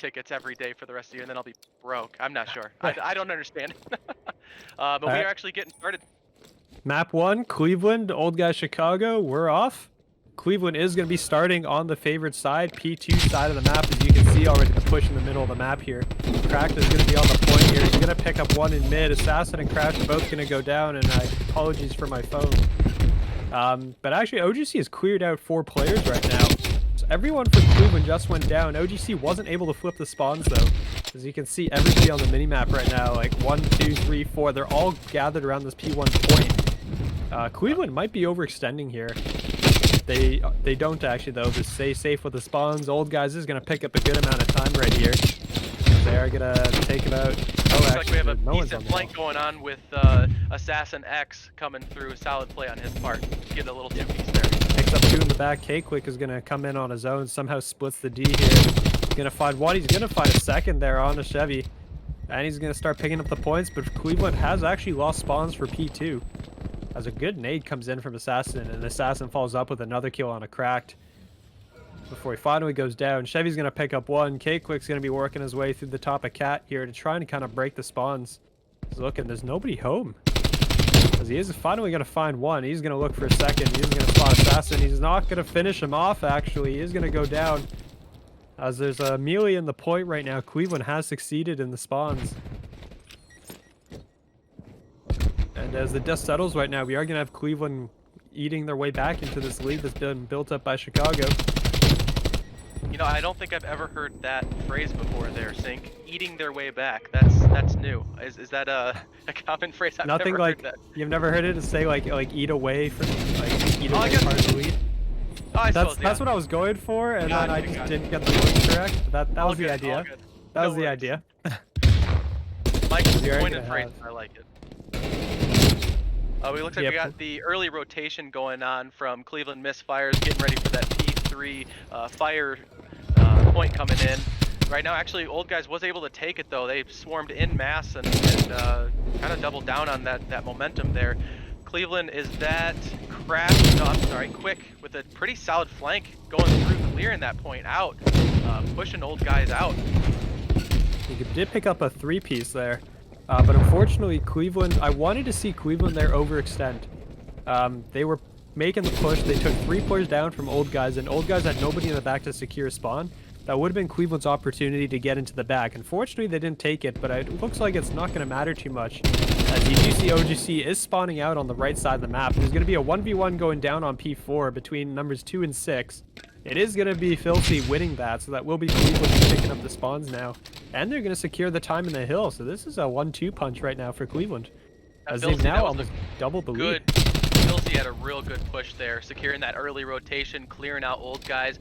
tickets every day for the rest of the year, and then I'll be broke. I'm not sure. I don't understand. But we are actually getting started. Map 1, Cleveland, Old Guy Chicago, we're off. Cleveland is going to be starting on the favored side, P2 side of the map, as you can see already the push in the middle of the map here. Cracked is going to be on the point here. He's going to pick up one in mid. Assassin and Crash are both going to go down, and apologies for my phone. But actually, OGC has cleared out 4 players right now. So everyone from Cleveland just went down. OGC wasn't able to flip the spawns, though. As you can see, everybody on the minimap right now, like 1, 2, 3, 4, they're all gathered around this P1 point. Cleveland might be overextending here. They don't actually, though. Just stay safe with the spawns. Old Guys is going to pick up a good amount of time right here. They are going to take it out. Looks like we have a decent flank going on with Assassin X coming through. Solid play on his part. Get a little two-piece there. Picks up 2 in the back. K-Quick is going to come in on his own. Somehow splits the D here. He's going to find one. He's going to find a second there on a Chevy. And he's going to start picking up the points. But Cleveland has actually lost spawns for P2. As a good nade comes in from Assassin, and Assassin follows up with another kill on a Cracked before he finally goes down. Chevy's going to pick up one. K-Quick's going to be working his way through the top of Cat here to try and kind of break the spawns. He's looking, there's nobody home. As he is finally going to find one. He's going to look for a second. He's going to spot Assassin. He's not going to finish him off, actually. He is going to go down. As there's a melee in the point right now, Cleveland has succeeded in the spawns. And as the dust settles right now, we are going to have Cleveland eating their way back into this lead that's been built up by Chicago. You know, I don't think I've ever heard that phrase before there, Sync. Eating their way back. That's new. Is that a common phrase? I've Nothing never like, heard that. You've never heard it to say like eat away from, like eat away part of the lead? Oh, That's what I was going for, and then I just didn't get the words correct. That was the idea. That was the idea. Mike's pointed phrase, I like it. We look like we got the early rotation going on from Cleveland Misfires, getting ready for that P3 fire point coming in. Right now, actually, Old Guys was able to take it, though. They swarmed in mass and kind of doubled down on that momentum there. Cleveland is that Quick with a pretty solid flank going through, clearing that point out, pushing Old Guys out. He did pick up a 3-piece there. But unfortunately, Cleveland, I wanted to see Cleveland there overextend. They were making the push. They took 3 players down from Old Guys, and Old Guys had nobody in the back to secure a spawn. That would have been Cleveland's opportunity to get into the back. Unfortunately, they didn't take it, but it looks like it's not going to matter too much. As you do see, OGC is spawning out on the right side of the map. There's going to be a 1v1 going down on P4 between numbers 2 and 6. It is going to be Filthy winning that, so that will be Cleveland picking up the spawns now. And they're going to secure the time in the hill, so this is a 1-2 punch right now for Cleveland. As they've now almost doubled the lead. Filthy had a real good push there, securing that early rotation, clearing out Old Guys.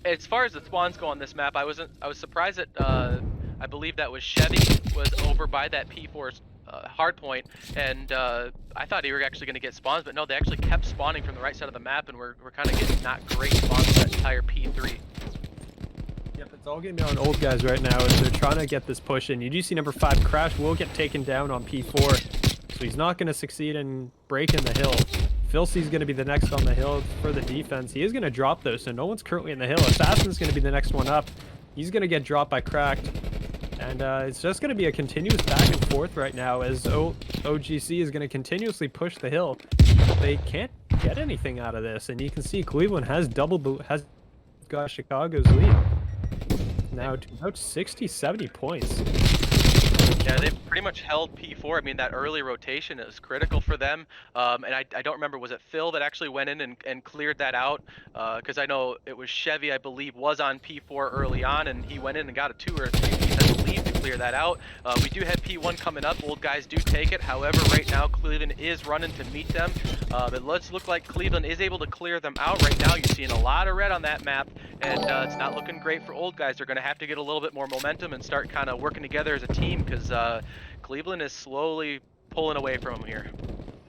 As far as the spawns go on this map, I was surprised that I believe that was Chevy was over by that P4 hard point, and I thought he were actually going to get spawns, but no, they actually kept spawning from the right side of the map, and we're kind of getting not great spawns for that entire P3. Yep, it's all going to be on Old Guys right now as they're trying to get this push in. You do see number 5 Crash will get taken down on P4, so he's not going to succeed in breaking the hill. Filthy's going to be the next on the hill for the defense. He is going to drop though, so no one's currently in the hill. Assassin's going to be the next one up. He's going to get dropped by Cracked. And it's just going to be a continuous back and forth right now as OGC is going to continuously push the hill. They can't get anything out of this, and you can see Cleveland has got Chicago's lead. Now to about 60, 70 points. Yeah, they've pretty much held P4. I mean, that early rotation is critical for them. And I don't remember, was it Phil that actually went in and cleared that out? Because I know it was Chevy, I believe, was on P4 early on, and he went in and got a 2 or 3 piece, I believe, to clear that out. We do have P1 coming up. Old Guys do take it. However, right now, Cleveland is running to meet them. It looks like Cleveland is able to clear them out right now. You're seeing a lot of red on that map, and it's not looking great for Old Guys. They're going to have to get a little bit more momentum and start kind of working together as a team, because Cleveland is slowly pulling away from them here.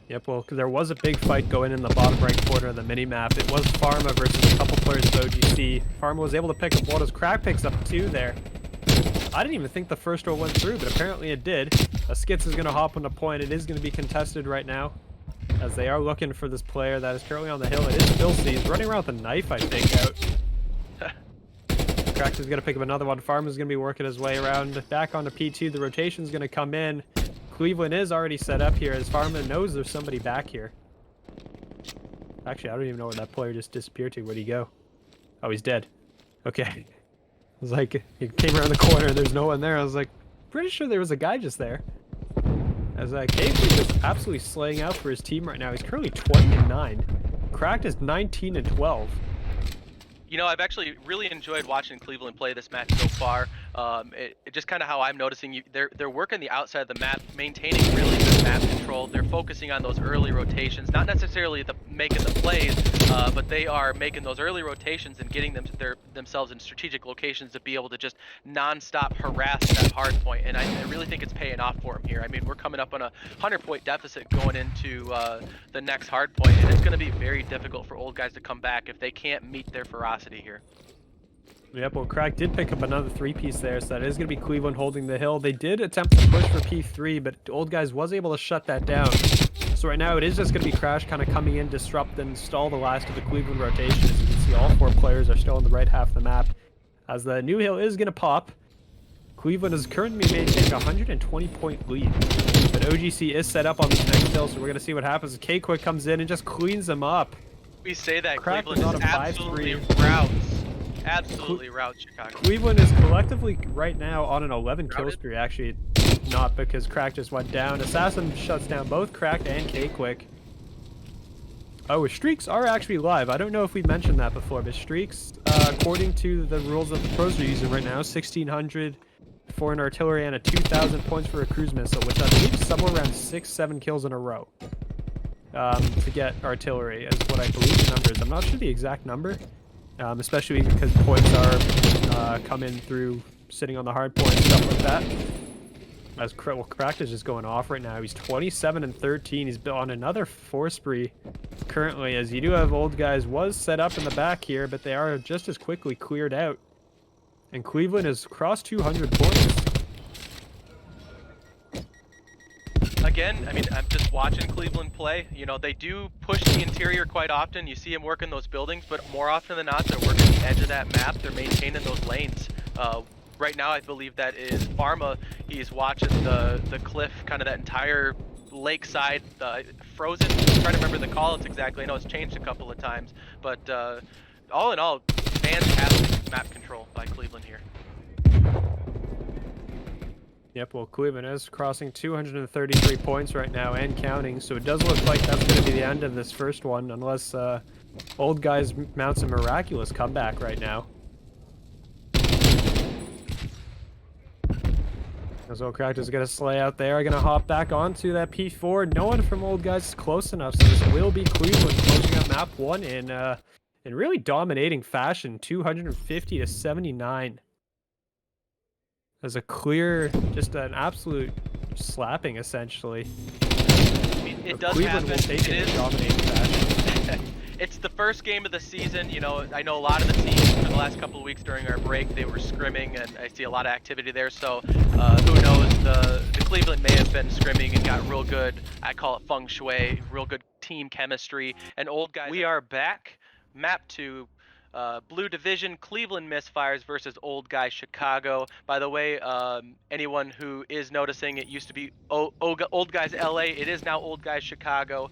Yep, well, there was a big fight going in the bottom right corner of the mini-map. It was Pharma versus a couple players of OGC. Pharma was able to pick up one as Crack picks up 2 there. I didn't even think the first row went through, but apparently it did. Skits is going to hop on the point. It is going to be contested right now, as they are looking for this player that is currently on the hill. It is Filthy. He's running around with a knife, I think, out. Cracked is going to pick up another one. Farmer's going to be working his way around back onto P2. The rotation's going to come in. Cleveland is already set up here as Farmer knows there's somebody back here. Actually, I don't even know where that player just disappeared to. Where'd he go? Oh, he's dead. Okay. I was like, he came around the corner and there's no one there. I was like, pretty sure there was a guy just there. As Cave is just absolutely slaying out for his team right now. He's currently 20-9. Cracked is 19-12. You know, I've actually really enjoyed watching Cleveland play this match so far. It just kind of how I'm noticing they're working the outside of the map, maintaining really good map control. They're focusing on those early rotations, not necessarily making the plays, but they are making those early rotations and getting themselves in strategic locations to be able to just non-stop harass that hard point. And I really think it's paying off for them here. I mean, we're coming up on a 100-point deficit going into the next hard point, and it's going to be very difficult for old guys to come back if they can't meet their ferocity here. Yep, well, Crack did pick up another 3-piece there, so that is going to be Cleveland holding the hill. They did attempt to push for P3, but Old Guys was able to shut that down. So right now it is just going to be Crash kind of coming in, disrupt, and stall the last of the Cleveland rotation. As you can see, all 4 players are still on the right half of the map. As the new hill is going to pop, Cleveland is currently maintaining a 120-point lead. But OGC is set up on this next hill, so we're going to see what happens. K-Quick comes in and just cleans them up. We say that Crack Cleveland is is on a absolutely 5-3. routes. Absolutely routes Chicago. Cleveland is collectively right now on an 11 kill Routed? spree. Actually, not, because Crack just went down. Assassin shuts down both Cracked and K-Quick. Oh, streaks are actually live. I don't know if we mentioned that before, but streaks, according to the rules that the pros are using right now, 1,600 for an artillery and a 2,000 points for a cruise missile, which I believe is somewhere around 6-7 kills in a row. To get artillery is what I believe the number is. I'm not sure the exact number, especially because points are coming through sitting on the hard point and stuff like that. As Cracked is just going off right now. He's 27-13. He's on another 4 spree currently, as you do have Old Guys was set up in the back here, but they are just as quickly cleared out. And Cleveland has crossed 200 points. Again, I mean, I'm just watching Cleveland play. You know, they do push the interior quite often. You see them working those buildings, but more often than not, they're working the edge of that map. They're maintaining those lanes. Right now, I believe that is Pharma. He's watching the cliff, kind of that entire lakeside, frozen. I'm trying to remember the call-outs exactly. I know it's changed a couple of times, but all in all, fantastic map control by Cleveland here. Yep, well, Cleveland is crossing 233 points right now and counting, so it does look like that's going to be the end of this first one, unless Old Guys mounts a miraculous comeback right now. As Old Cracked is going to slay out there, going to hop back onto that P4. No one from Old Guys is close enough, so this will be Cleveland closing out map 1 in really dominating fashion, 250-79. As a clear, just an absolute slapping, essentially. I mean, it does Cleveland happen. will take it in dominating fashion. It's the first game of the season. You know, I know a lot of the teams for the last couple of weeks during our break, they were scrimming, and I see a lot of activity there. So who knows? The Cleveland may have been scrimming and got real good. I call it feng shui, real good team chemistry. And Old Guys, we are back. Map 2. Blue Division, Cleveland Misfires versus Old Guys Chicago. By the way, anyone who is noticing, it used to be Old Guys LA. It is now Old Guys Chicago.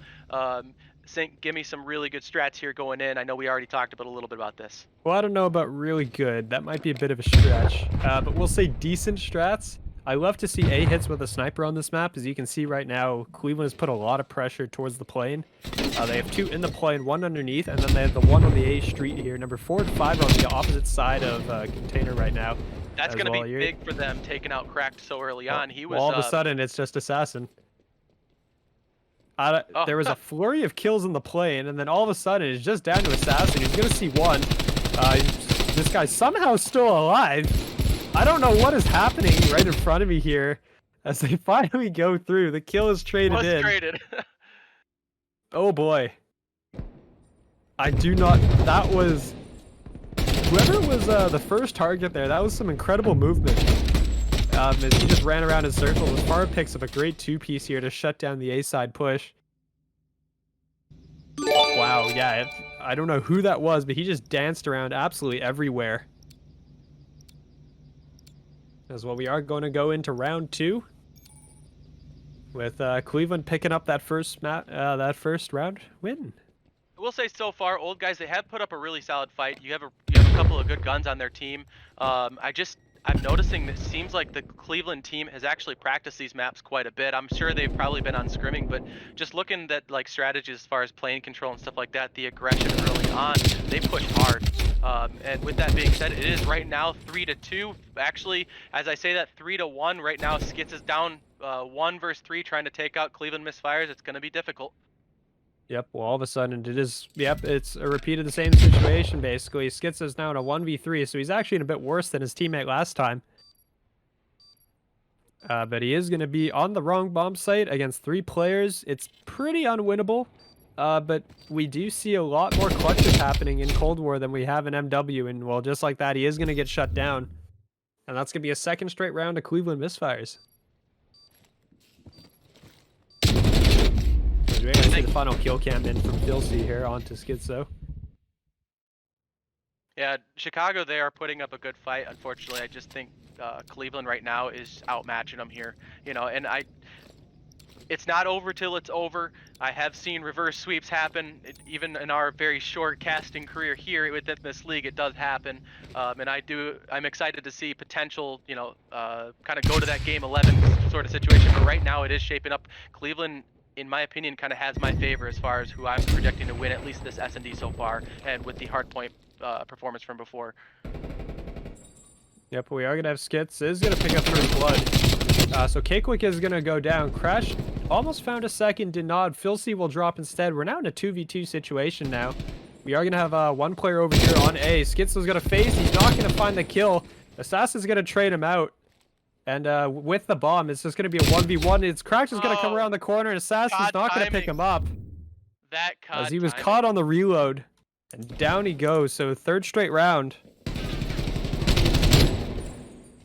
Give me some really good strats here going in. I know we already talked about a little bit about this. Well, I don't know about really good. That might be a bit of a stretch. But we'll say decent strats. I love to see A hits with a sniper on this map. As you can see right now, Cleveland has put a lot of pressure towards the plane. They have 2 in the plane, 1 underneath, and then they have the 1 on the A street here. Number 4 and 5 are on the opposite side of container right now. That's going to be big for them, taking out Cracked so early on. He was all of a sudden, it's just Assassin. There was a flurry of kills in the plane, and then all of a sudden, it's just down to Assassin. He's going to see 1. This guy's somehow still alive. I don't know what is happening right in front of me here as they finally go through. The kill is traded in. Traded. Oh boy. I do not... That was... Whoever was the first target there, that was some incredible movement. As he just ran around in circles. As Farr picks up a great 2-piece here to shut down the A-side push. Wow, yeah. I don't know who that was, but he just danced around absolutely everywhere. As well, we are going to go into round 2 with Cleveland picking up that first round win. I will say so far, old guys, they have put up a really solid fight. You have a couple of good guns on their team. I'm noticing that it seems like the Cleveland team has actually practiced these maps quite a bit. I'm sure they've probably been on scrimming, but just looking at like strategies as far as plane control and stuff like that, the aggression early on, they push hard. And with that being said, it is right now 3-2. Actually, as I say that, 3-1 right now. Skits is down 1 versus 3, trying to take out Cleveland Misfires. It's going to be difficult. Yep, well, all of a sudden it is, it's a repeat of the same situation, basically. Skits is now in a 1v3, so he's actually in a bit worse than his teammate last time. But he is going to be on the wrong bomb site against 3 players. It's pretty unwinnable, but we do see a lot more clutches happening in Cold War than we have in MW, and, well, just like that, he is going to get shut down. And that's going to be a second straight round of Cleveland Misfires. We're going to see the final kill cam in from Filthy here onto Schizo. Yeah, Chicago, they are putting up a good fight. Unfortunately, I just think Cleveland right now is outmatching them here. You know, and it's not over till it's over. I have seen reverse sweeps happen, even in our very short casting career here within this league. It does happen, and I'm excited to see potential, you know, kind of go to that game 11 sort of situation. But right now, it is shaping up. Cleveland, in my opinion, kind of has my favor as far as who I'm projecting to win at least this S&D so far, and with the hardpoint performance from before. Yep, we are going to have Skits. Is going to pick up first blood. So Cakewick is going to go down. Crash almost found a second, did not. Filthy will drop instead. We're now in a 2v2 situation now. We are going to have one player over here on A. Skits is going to face. He's not going to find the kill. Assassin's going to trade him out. And with the bomb, it's just going to be a 1v1. It's Crash is going to come around the corner, and Assassin's not going to pick him up. That as he was caught on the reload. And down he goes. So third straight round.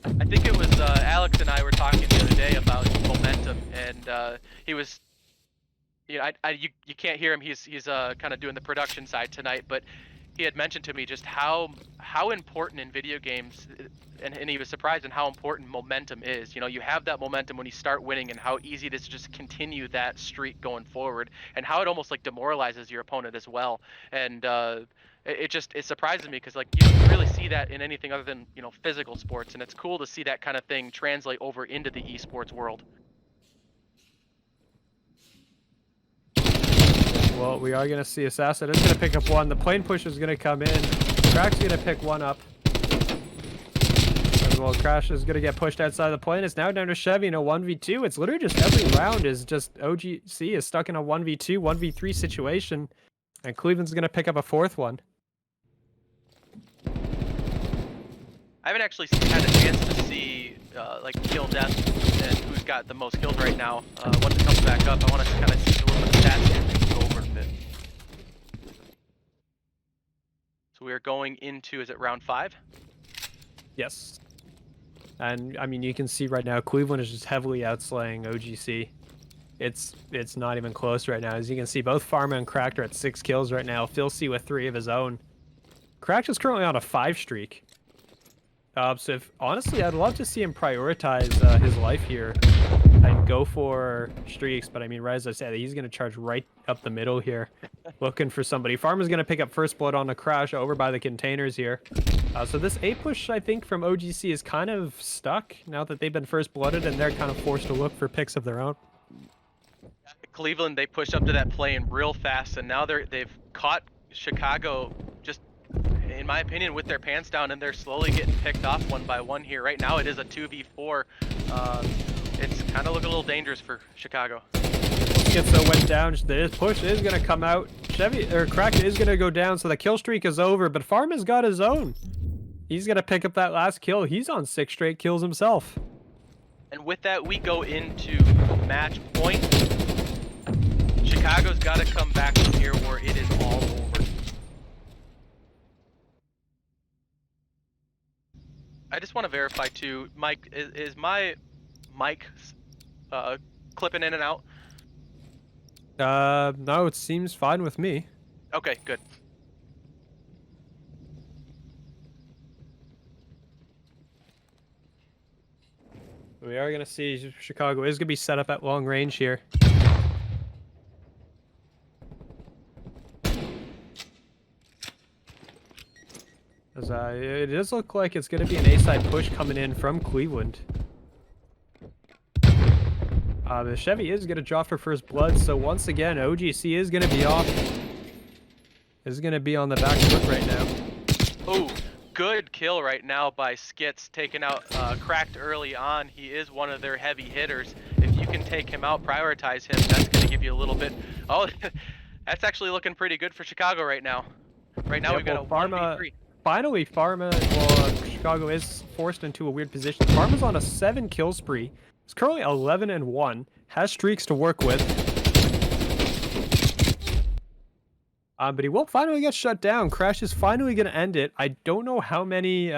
I think it was Alex and I were talking the other day about momentum, and he was, you know, you can't hear him. He's kind of doing the production side tonight, but he had mentioned to me just how important in video games, and he was surprised in how important momentum is. You know, you have that momentum when you start winning, and how easy it is to just continue that streak going forward, and how it almost like demoralizes your opponent as well. And it surprises me because, like, you don't really see that in anything other than, you know, physical sports, and it's cool to see that kind of thing translate over into the esports world. Well, we are going to see Assassin is going to pick up one. The plane push is going to come in. Crack's going to pick one up. As well, Crash is going to get pushed outside the plane. It's now down to Chevy in a 1v2. It's literally just every round is just OGC is stuck in a 1v2, 1v3 situation. And Cleveland's going to pick up a fourth one. I haven't actually had a chance to see like kill death and who's got the most kills right now. Once it comes back up, I want to kind of see a little bit of stats here and go over a bit. So we are going into, is it round 5? Yes. And I mean, you can see right now Cleveland is just heavily outslaying OGC. It's not even close right now. As you can see, both Pharma and Cracked are at 6 kills right now. Filthy with 3 of his own. Cracked is currently on a 5 streak. So honestly, I'd love to see him prioritize his life here and go for streaks. But I mean, right as I said, he's going to charge right up the middle here, looking for somebody. Pharma's going to pick up first blood on a Crash over by the containers here. So this A push, I think, from OGC is kind of stuck now that they've been first blooded, and they're kind of forced to look for picks of their own. Cleveland, they push up to that plane real fast, and now they've caught Chicago just, in my opinion, with their pants down, and they're slowly getting picked off one by one here. Right now it is a 2v4. It's kind of looking a little dangerous for Chicago. Schizo went down. This push is going to come out. Crack is going to go down, so the kill streak is over, but Pharma's got his own. He's going to pick up that last kill. He's on 6 straight kills himself. And with that, we go into match point. Chicago's got to come back from here or it is all over. I just want to verify too, Mike, is my mic clipping in and out? No, it seems fine with me. Okay, good. We are going to see Chicago is going to be set up at long range here. As, it does look like it's going to be an A-side push coming in from Cleveland. The Chevy is going to draw for first blood, so once again, OGC is going to be off. Is going to be on the back foot right now. Oh, good kill right now by Skits, taking out Cracked early on. He is one of their heavy hitters. If you can take him out, prioritize him, that's going to give you a little bit. Oh, that's actually looking pretty good for Chicago right now. Right now, we've got a 1v3. Finally, Pharma, well, Chicago is forced into a weird position. Pharma's on a 7 kill spree. He's currently 11-1. Has streaks to work with. But he will finally get shut down. Crash is finally going to end it. I don't know how many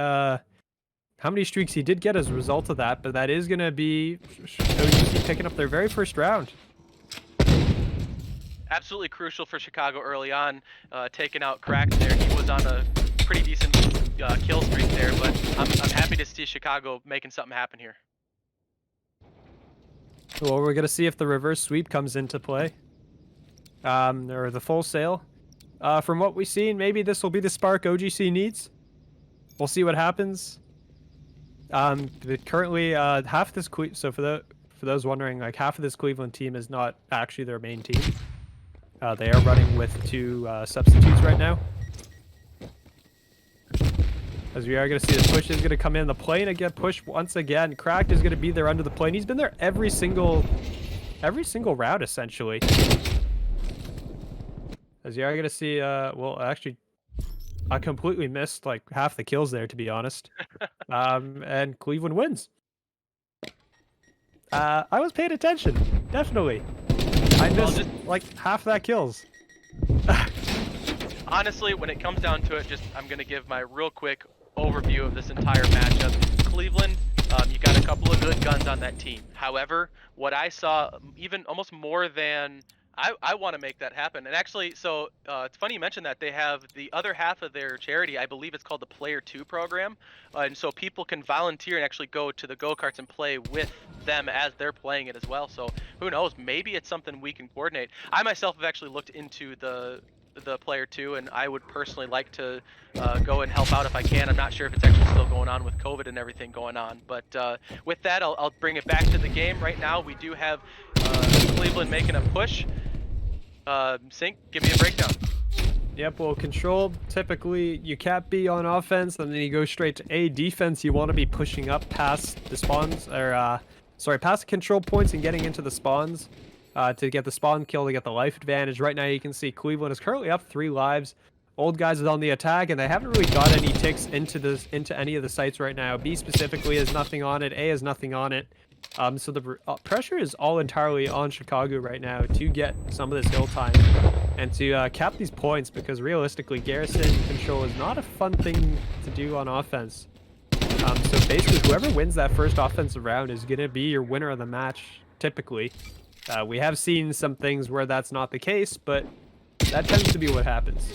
streaks he did get as a result of that, but that is going to be OGC picking up their very first round. Absolutely crucial for Chicago early on, taking out Cracked there. He was on a pretty decent kill streak there, but I'm happy to see Chicago making something happen here. Well, we're going to see if the reverse sweep comes into play. Or the full sail. From what we've seen, maybe this will be the spark OGC needs. We'll see what happens. But currently, half this so for those wondering, like half of this Cleveland team is not actually their main team. They are running with 2 substitutes right now. As we are going to see the push is going to come in. The plane to get pushed once again. Cracked is going to be there under the plane. He's been there every single round, essentially. As you are going to see, well, actually, I completely missed like half the kills there, to be honest. And Cleveland wins. I was paying attention, definitely. I missed like half that kills. Honestly, when it comes down to it, I'm going to give my real quick overview of this entire matchup. Cleveland, you got a couple of good guns on that team. However, what I saw, even almost more than I want to make that happen. And actually, so it's funny you mentioned that. They have the other half of their charity, I believe it's called the Player 2 program. And so people can volunteer and actually go to the go-karts and play with them as they're playing it as well. So who knows, maybe it's something we can coordinate. I myself have actually looked into the Player 2, and I would personally like to go and help out if I can. I'm not sure if it's actually still going on with COVID and everything going on, but with that, I'll bring it back to the game. Right now, we do have Cleveland making a push. Sync, give me a breakdown. Yep, well, control, typically, you can't be on offense, and then you go straight to A. Defense, you want to be pushing up past the spawns, or, past the control points and getting into the spawns. To get the spawn kill, to get the life advantage. Right now you can see Cleveland is currently up 3 lives. Old Guys is on the attack, and they haven't really got any ticks into any of the sites right now. B specifically has nothing on it. A has nothing on it. So the pressure is all entirely on Chicago right now to get some of this hill time and to cap these points, because realistically, garrison control is not a fun thing to do on offense. So basically, whoever wins that first offensive round is going to be your winner of the match, typically. We have seen some things where that's not the case, but that tends to be what happens.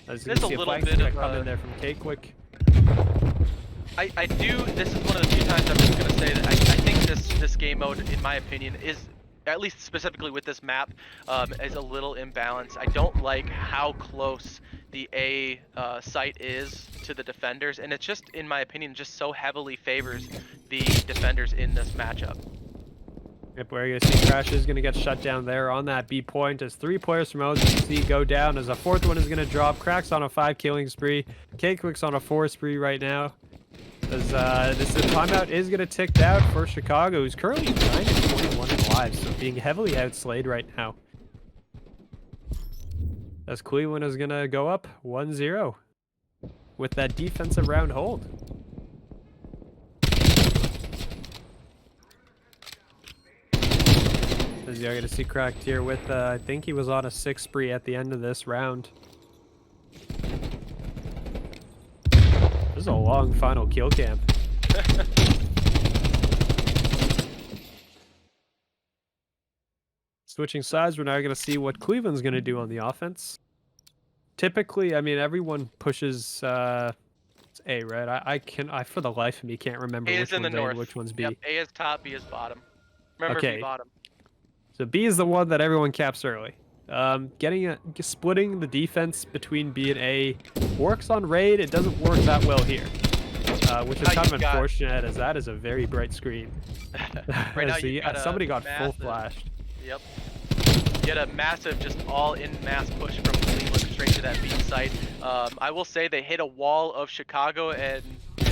As you can see, a flag's gonna come in there from K-Quick. This is one of the few times I'm just gonna say that I think this game mode, in my opinion, is, at least specifically with this map, is a little imbalanced. I don't like how close the A site is to the defenders, and it's just, in my opinion, just so heavily favors the defenders in this matchup. Yep, we're going to see Crash is going to get shut down there on that B point as 3 players from OGC go down, as a 4th one is going to drop. Crack's on a 5 killing spree. K-Quick's on a 4 spree right now. As this timeout is going to tick down for Chicago, who's currently 9-21 in lives, so being heavily outslayed right now. As Cleveland is going to go up 1-0 with that defensive round hold. As you're going to see Cracked here with, I think he was on a 6 spree at the end of this round. This is a long final kill cam. Switching sides, we're now going to see what Cleveland's going to do on the offense. Typically, I mean, everyone pushes A, right? I for the life of me can't remember A which is in the one's A and north. which one's B. Yep, A is top, B is bottom. Remember B Okay, bottom. so B is the one that everyone caps early. Splitting the defense between B and A works on raid. It doesn't work that well here, which is Now kind of you've got- unfortunate, as that is a very bright screen. Right now So you've got a somebody got full massive- flashed. Yep. You had a massive, just all-in mass push from Cleveland straight to that B site. I will say they hit a wall of Chicago and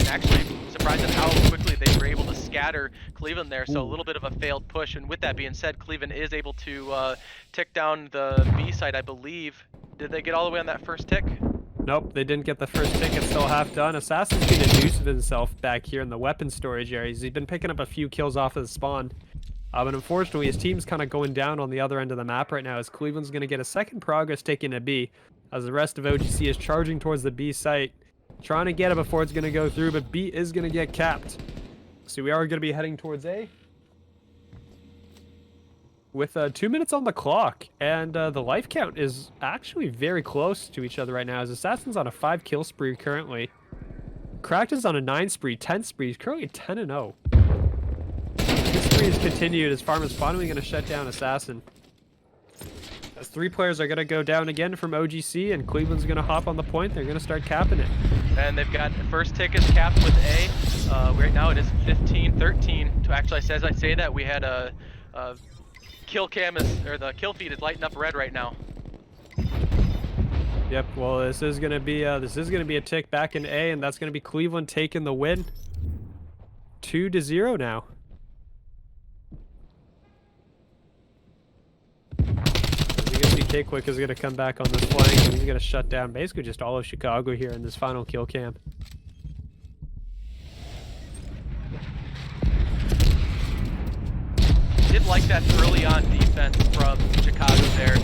actually surprised at how quickly they were able to scatter Cleveland there. So a little bit of a failed push. And with that being said, Cleveland is able to tick down the B site, I believe. Did they get all the way on that first tick? Nope, they didn't get the first tick. It's still half done. Assassin's getting a deuce of himself back here in the weapon storage areas. He's been picking up a few kills off of the spawn. But unfortunately, his team's kind of going down on the other end of the map right now, as Cleveland's going to get a second progress taking a B, as the rest of OGC is charging towards the B site, trying to get it before it's going to go through, but B is going to get capped. So we are going to be heading towards A, with 2 minutes on the clock, and the life count is actually very close to each other right now, as Assassin's on a 5 kill spree currently. Cracked is on a 9 spree, 10 spree, he's currently 10-0. This spree is continued as Farm is finally going to shut down Assassin. As 3 players are going to go down again from OGC, and Cleveland's going to hop on the point. They're going to start capping it. And they've got the first tick is capped with A. Right now it is 15-13. Actually, as I say that, we had a kill cam or the kill feed is lighting up red right now. Yep. Well, this is going to be a tick back in A, and that's going to be Cleveland taking the win. 2-0 now. As you can see, K-Quick is going to come back on this flank, and he's going to shut down basically just all of Chicago here in this final kill cam. Did like that early on defense from Chicago there.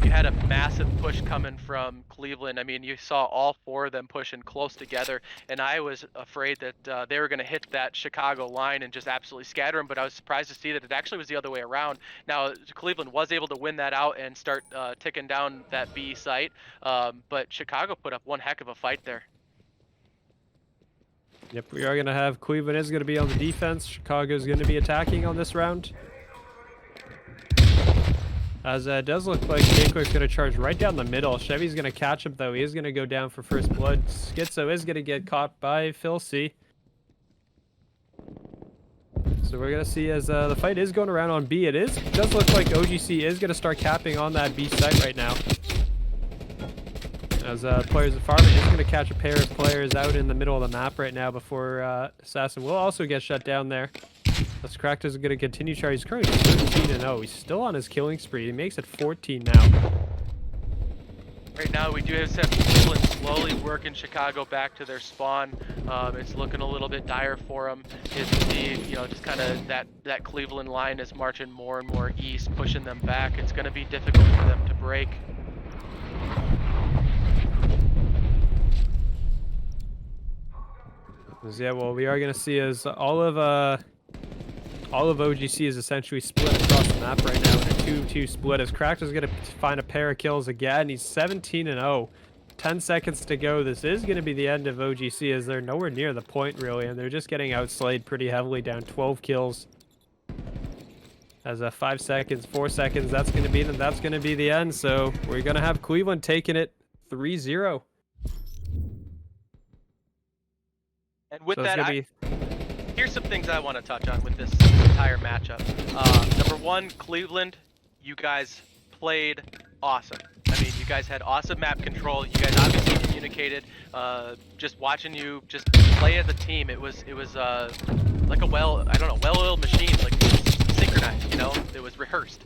You had a massive push coming from Cleveland. I mean, you saw all 4 of them pushing close together, and I was afraid that they were going to hit that Chicago line and just absolutely scatter them, but I was surprised to see that it actually was the other way around. Now, Cleveland was able to win that out and start ticking down that B site, but Chicago put up one heck of a fight there. Yep, we are going to have Cleveland is going to be on the defense. Chicago is going to be attacking on this round. As it does look like K-Quick's going to charge right down the middle. Chevy's going to catch him, though. He is going to go down for first blood. Schizo is going to get caught by Phil C. So we're going to see as the fight is going around on B. It does look like OGC is going to start capping on that B site right now. As players of Farming is going to catch a pair of players out in the middle of the map right now before Assassin will also get shut down there. As Cracked is going to continue charging. He's currently 13-0. He's still on his killing spree. He makes it 14 now. Right now, we do have Cleveland slowly working Chicago back to their spawn. It's looking a little bit dire for them. You can see, you know, just kind of that Cleveland line is marching more and more east, pushing them back. It's going to be difficult for them to break. Yeah, well, we are going to see as all of OGC is essentially split across the map right now in a 2-2 split, as Cracked is going to find a pair of kills again. He's 17-0. 10 seconds to go. This is going to be the end of OGC, as they're nowhere near the point, really, and they're just getting outslayed pretty heavily, down 12 kills. As 5 seconds, 4 seconds, that's going to be the end, so we're going to have Cleveland taking it 3-0. And with So that, here's some things I want to touch on with this entire matchup. Number one, Cleveland, you guys played awesome. I mean, you guys had awesome map control. You guys obviously communicated. Just watching you just play as a team, it was like a well-oiled machine, like synchronized. You know, it was rehearsed.